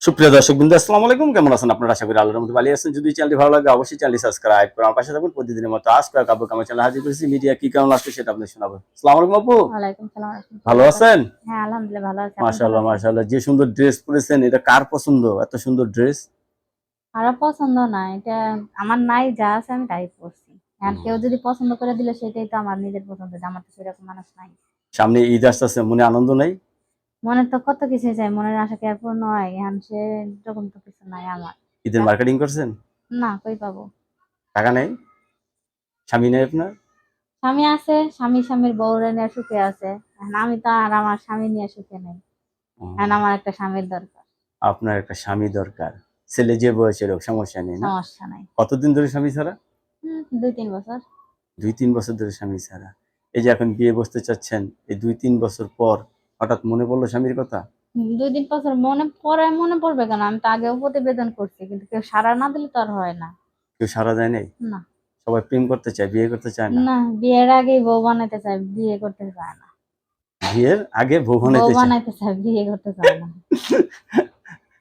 সুপ্রিয় দর্শকবৃন্দ, আসসালামু আলাইকুম। কেমন আছেন আপনারা? আশা করি আল্লাহর মধ্যে ভালো আছেন। যদি চ্যানেলটি ভালো লাগে অবশ্যই চ্যানেলটি সাবস্ক্রাইব করে আমার পাশে থাকুন। প্রতিদিনের মতো আজ কয়েক আপু আমার চ্যানেলে হাজির করেছি। মিডিয়া কি কারণ আসছে সেটা আপনাদের শোনাবো। আসসালামু আলাইকুম আপু, ওয়ালাইকুম সালাম রাহমাতুল্লাহি ভালো ওয়া আছেন? বারাকাতুহু। হ্যাঁ, আলহামদুলিল্লাহ ভালো আছি। আপনি ভালো মাশাআল্লাহ আছেন? মাশাআল্লাহ, যে সুন্দর ড্রেস পরেছেন এটা কার পছন্দ? এত সুন্দর ড্রেস। আমার পছন্দ না। এটা আমার নাই, যা আছে আমি তাই পড়ছি। এখন কেউ যদি পছন্দ করে দিলে সেটাই তো আমার নিজের পছন্দ। আমার তো সেরকম মানুষ নাই। সামনে ঈদ আসতেছে, মনে আনন্দ নাই? মনে তো কত কিছু চাই, মনের আশা কি আর পূর্ণ হয়? এখন সেরকম তো কিছু নাই আমার। ঈদের যা- মার্কেটিং করছেন? না, কই পাবো? টাকা নেই? স্বামী নেই আপনার? স্বামী আছে, স্বামীর বউরে নিয়ে সুখে আছে। এখন আমি তো আর আমার স্বামী নিয়ে সুখে নেই। এখন আমার একটা স্বামীর দরকার। আপনার একটা স্বামী দরকার। ছেলে যে বয়সের হোক সমস্যা নেই না? সমস্যা নাই। কতদিন ধরে স্বামী ছাড়া? 2-3 বছর। 2-3 বছর ধরে স্বামী ছাড়া। এই যে এখন বিয়ে বসতে চাচ্ছেন, এই 2-3 বছর পর হঠাৎ মনে পড়লো স্বামীর কথা? 2-3 বছর মনে পড়বে কেন? আমি তো আগেও প্রতিবেদন করছি, কিন্তু কেউ সাড়া না দিলে তো আর হয় না। কেউ সাড়া দেয় নাই? না। সবাই প্রেম করতে চায়, বিয়ে করতে চায় না। না, বিয়ের আগেই বউ বানাইতে চায়, বিয়ে করতে চায় না। বিয়ের আগে বউ বউ বানাইতে চায়। বানাইতে চায়, বিয়ে করতে চায় না।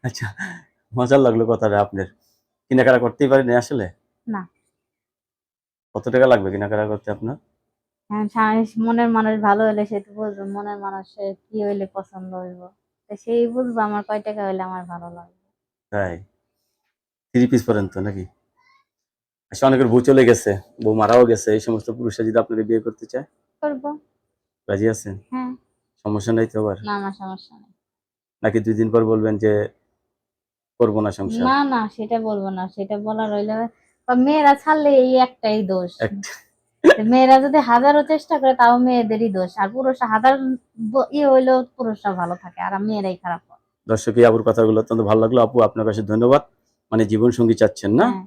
আচ্ছা, মজার লাগলো কথাটা আপনার। কেনাকাটা করতেই পারেনি আসলে? না। কত টাকা লাগবে কেনাকাটা করতে আপনার? হ্যাঁ, মনের মানুষ ভালো হলে সে তো বুঝবে মনের মানুষের কি হইলে পছন্দ হইব। তো সেই বুঝবো আমার কয় টাকা হইলে আমার ভালো লাগবে। তাই? 3 পিস পরেন তো নাকি? আসলে অনেকের বউ চলে গেছে, বউ মারাও গেছে, এই সমস্ত পুরুষরা যদি আপনাকে বিয়ে করতে চায়, করবো। রাজি আছেন? হ্যাঁ। সমস্যা নাই তো আবার? না, আমার সমস্যা নেই। নাকি 2 দিন পর বলবেন যে করবো না সংসার? না না, সেটা বলবো না, সেটা বলার হইলে মেয়েরা ছাড়লে এই একটাই দোষ। একটা মেয়েরা যদি হাজারো চেষ্টা করে তাও মেয়েদেরই দোষ, আর পুরুষরা হাজার হইলেও পুরুষরা ভালো থাকে আর মেয়েরাই খারাপ হয়। দর্শক, এই আপুর কথাগুলো অত্যন্ত ভালো লাগলো। আপু, আপনার কাছে ধন্যবাদ। মানে জীবন সঙ্গী চাচ্ছেন না? হ্যাঁ।